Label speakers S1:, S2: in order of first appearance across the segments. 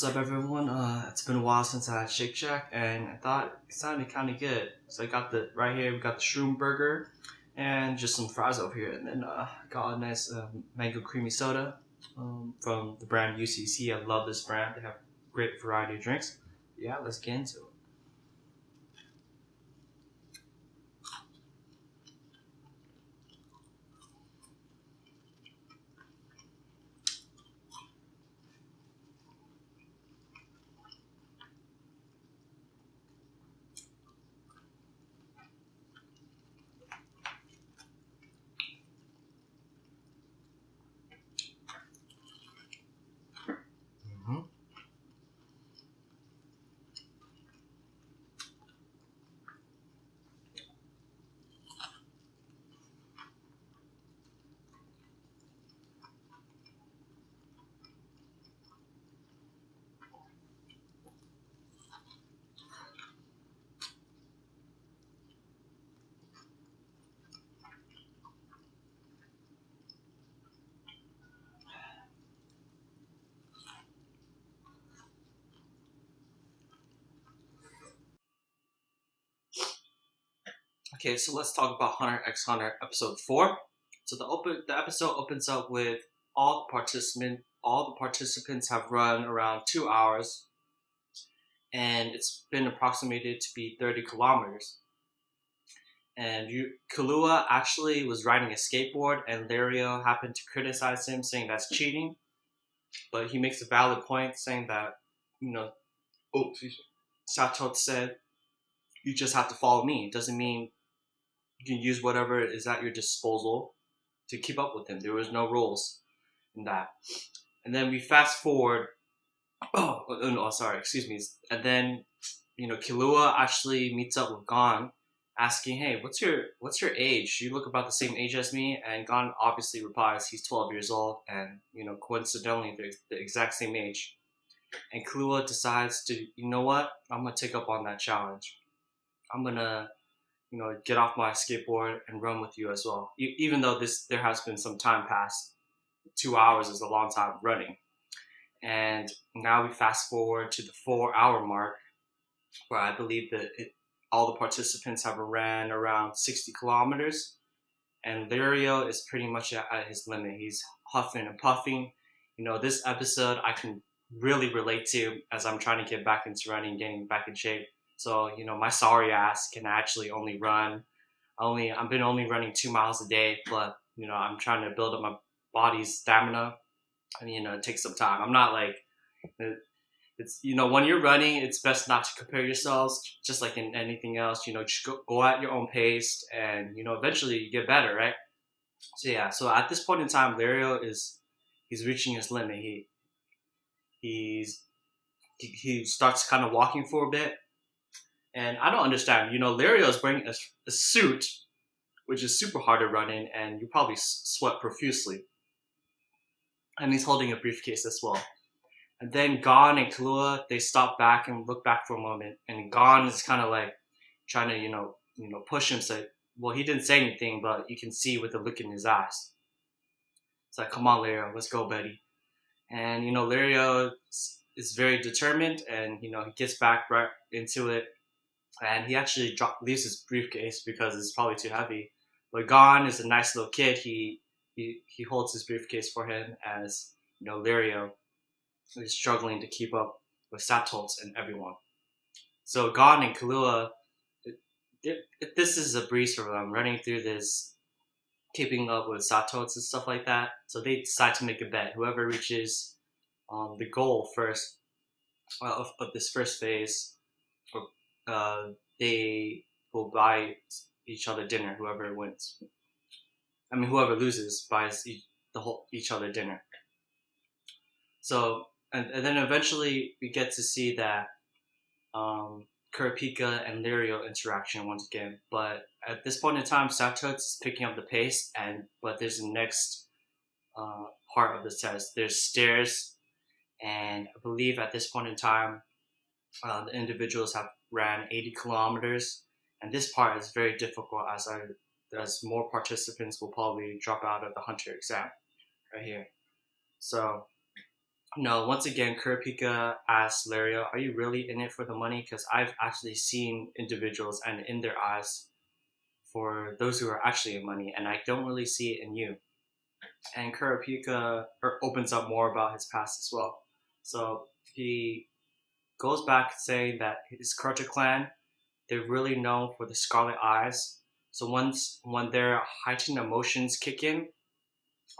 S1: What's up, everyone? It's been a while since I had Shake Shack, and I thought it sounded kind of good. So I got the right here. We got the shroom burger, and just some fries over here, and then got a nice mango creamy soda from the brand UCC. I love this brand. They have great variety of drinks. Yeah, let's get into it. Mm-hmm. Okay, so let's talk about Hunter x Hunter episode 4. So the episode opens up with all the participants have run around 2 hours, and it's been approximated to be 30 kilometers. And Killua actually was riding a skateboard, and Leorio happened to criticize him, saying that's cheating. But he makes a valid point, saying that you know, oh, excuse me, Satotz said you just have to follow me. It doesn't mean you can use whatever is at your disposal to keep up with him. There was no rules in that. And then we fast forward. Oh no, sorry, excuse me. And then Killua actually meets up with Gon, asking, "Hey, what's your age? You look about the same age as me." And Gon obviously replies, he's 12 years old, and coincidentally, they're the exact same age. And Killua decides to, you know what? I'm gonna take up on that challenge. I'm gonna, get off my skateboard and run with you as well. Even though there has been some time passed, 2 hours is a long time running. And now we fast forward to the 4 hour mark, where I believe that all the participants have ran around 60 kilometers, and Leorio is pretty much at his limit. He's huffing and puffing. This episode I can really relate to, as I'm trying to get back into running, getting back in shape. So my sorry ass can actually only run. I've been only running 2 miles a day, but I'm trying to build up my body's stamina, and it takes some time. I'm not like it's when you're running, it's best not to compare yourselves, just like in anything else. Just go at your own pace, and eventually you get better, right? So yeah, so at this point in time, Leorio he's reaching his limit. He starts kind of walking for a bit, and I don't understand. Leorio is wearing a suit, which is super hard to run in, and you probably sweat profusely, and he's holding a briefcase as well. And then Gon and Killua, they stop back and look back for a moment, and Gon is kind of like trying to push him. So, well, he didn't say anything, but you can see with the look in his eyes. It's like, come on, Leorio, let's go, buddy. And Leorio is very determined, and he gets back right into it, and he actually leaves his briefcase because it's probably too heavy. But Gon is a nice little kid. He holds his briefcase for him, as Leorio is struggling to keep up with Satotz and everyone. So Gon and Killua, this is a breeze for them, running through this, keeping up with Satotz and stuff like that. So they decide to make a bet. Whoever reaches the goal first of this first phase, they will buy each other dinner. Whoever wins, whoever loses buys each other dinner. So and then eventually we get to see that Kurapika and Leorio interaction once again. But at this point in time, Satotz is picking up the pace, but there's the next part of the test. There's stairs, and I believe at this point in time, the individuals have ran 80 kilometers, and this part is very difficult, as more participants will probably drop out of the Hunter exam right here. So No, once again, Kurapika asks Leorio, "Are you really in it for the money? Because I've actually seen individuals and in their eyes for those who are actually in money, and I don't really see it in you." And Kurapika opens up more about his past as well. So he goes back saying that his Kurta clan, they're really known for the scarlet eyes. So when their heightened emotions kick in,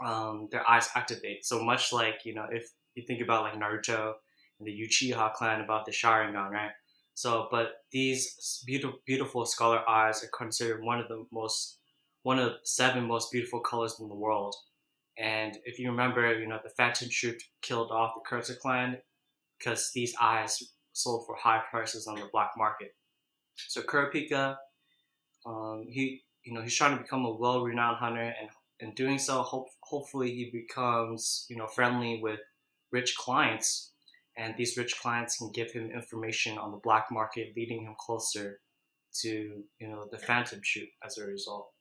S1: their eyes activate. So much like, if you think about like Naruto and the Uchiha clan about the Sharingan, right? So, but these beautiful scarlet eyes are considered one of the seven most beautiful colors in the world. And if you remember, the Phantom Troupe killed off the Kurta clan because these eyes sold for high prices on the black market. So Kurapika, he's trying to become a well-renowned hunter, and in doing so, hopefully he becomes friendly with rich clients, and these rich clients can give him information on the black market, leading him closer to the Phantom Troupe as a result.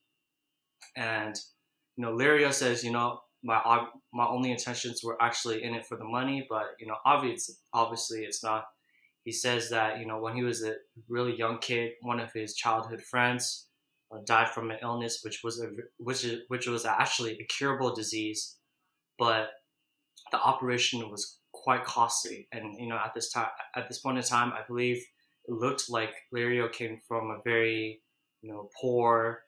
S1: And Lirio says, my only intentions were actually in it for the money, but obviously it's not. He says that when he was a really young kid, one of his childhood friends died from an illness which was actually a curable disease, but the operation was quite costly. And at this point in time, I believe it looked like Lirio came from a very poor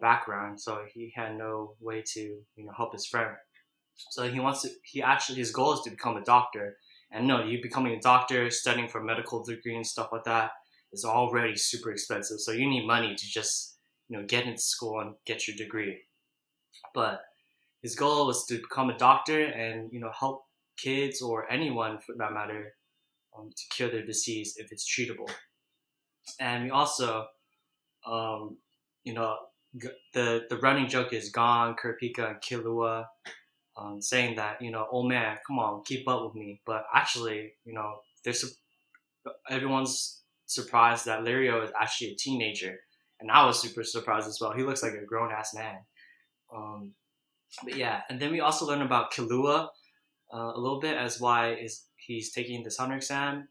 S1: background, so he had no way to help his friend. So his goal is to become a doctor. And no, you becoming a doctor, studying for a medical degree and stuff like that is already super expensive. So you need money to just get into school and get your degree. But his goal was to become a doctor and help kids or anyone for that matter to cure their disease if it's treatable. And we also, um, you know, the running joke is Gon, Kurapika, and Killua saying that oh man, come on, keep up with me. But actually, there's everyone's surprised that Leorio is actually a teenager, and I was super surprised as well. He looks like a grown ass man. Um, but yeah, and then we also learn about Killua a little bit as why is he's taking this hunter exam.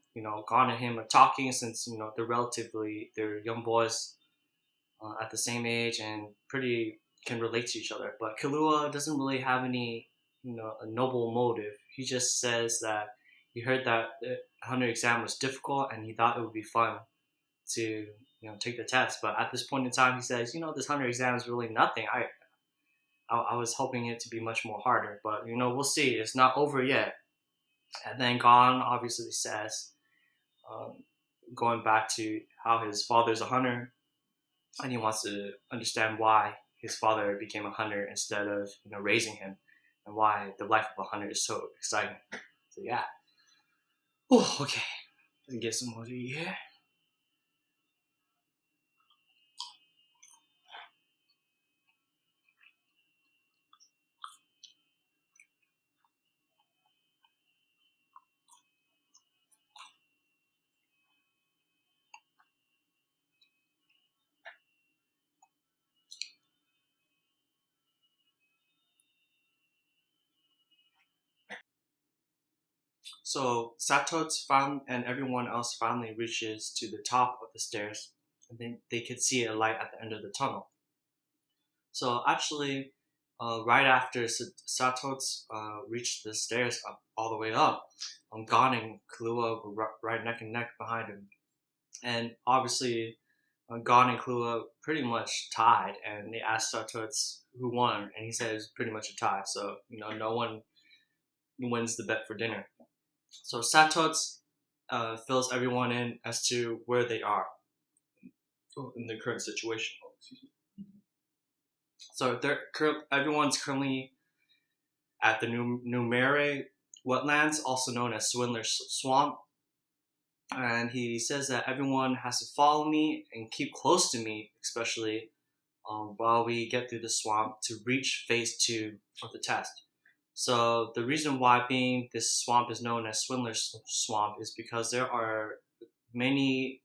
S1: Gon and him are talking since they're young boys at the same age and pretty can relate to each other. But Killua doesn't really have any, a noble motive. He just says that he heard that the hunter exam was difficult and he thought it would be fun to, take the test. But at this point in time, he says, this hunter exam is really nothing. I was hoping it to be much more harder, but we'll see. It's not over yet. And then Gon obviously says, um, going back to how his father's a hunter, and he wants to understand why his father became a hunter instead of raising him, and why the life of a hunter is so exciting. So yeah. Oh, okay. Let's get some more to eat here. So Satotz found and everyone else finally reaches to the top of the stairs, and then they could see a light at the end of the tunnel. So actually, right after Satotz reached the stairs up all the way up, Gon and Killua were right neck and neck behind him, and obviously, Gon and Killua pretty much tied. And they asked Satotz who won, and he said it's pretty much a tie. So no one wins the bet for dinner. So Satotz fills everyone in as to where they are in the current situation. So everyone's currently at the Numere wetlands, also known as Swindler Swamp. And he says that everyone has to follow me and keep close to me, especially while we get through the swamp to reach phase 2 of the test. So the reason why being this swamp is known as Swindler's Swamp is because there are many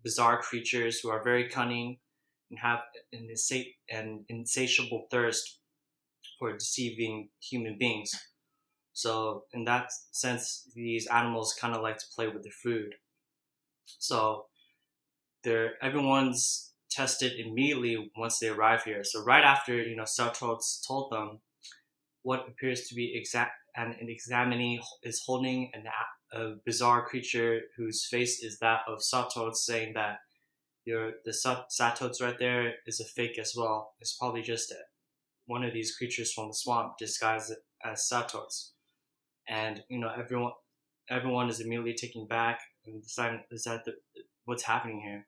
S1: bizarre creatures who are very cunning and have an insatiable thirst for deceiving human beings. So in that sense, these animals kind of like to play with their food. So everyone's tested immediately once they arrive here. So right after Satotz told them what appears to be an examinee is holding a bizarre creature whose face is that of Satotz, saying that the Satotz right there is a fake as well. It's probably just one of these creatures from the swamp disguised as Satotz. And everyone is immediately taken back and deciding what's happening here.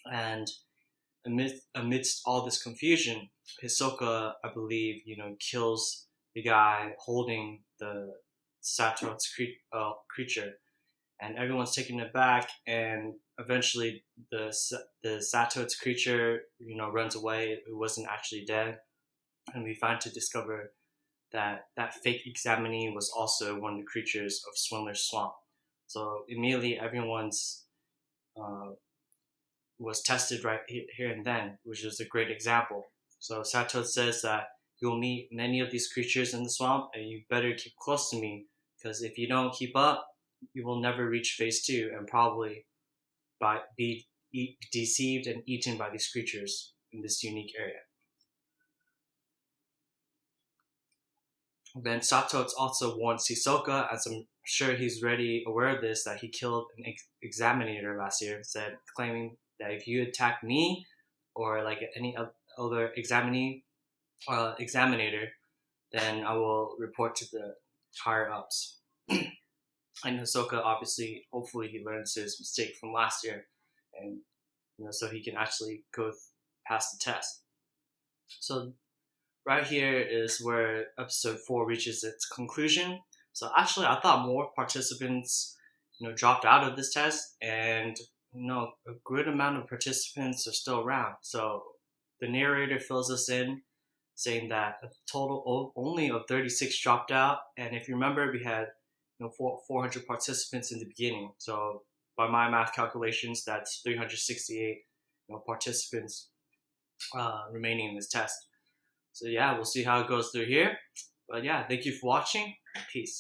S1: And amidst all this confusion, Hisoka, I believe, kills the guy holding the Satotz creature, and everyone's taken aback. And eventually, the Satotz creature, runs away. It wasn't actually dead, and we find to discover that fake examinee was also one of the creatures of Swindler's swamp. So immediately, everyone's was tested right here and then, which is a great example. So Satotz says that you'll meet many of these creatures in the swamp, and you better keep close to me, because if you don't keep up, you will never reach phase 2 and probably be deceived and eaten by these creatures in this unique area. Then Satotz also warned Hisoka, as I'm sure he's already aware of this, that he killed an examinator last year, claiming that if you attack me or like any other examinator, then I will report to the higher ups. And Hisoka, obviously, hopefully he learns his mistake from last year, and so he can actually go past the test. So right here is where episode 4 reaches its conclusion. So actually, I thought more participants, dropped out of this test, and a good amount of participants are still around. So the narrator fills us in, saying that a total only of 36 dropped out. And if you remember, we had 400 participants in the beginning. So by my math calculations, that's 368 participants remaining in this test. So yeah, we'll see how it goes through here. But yeah, thank you for watching. Peace.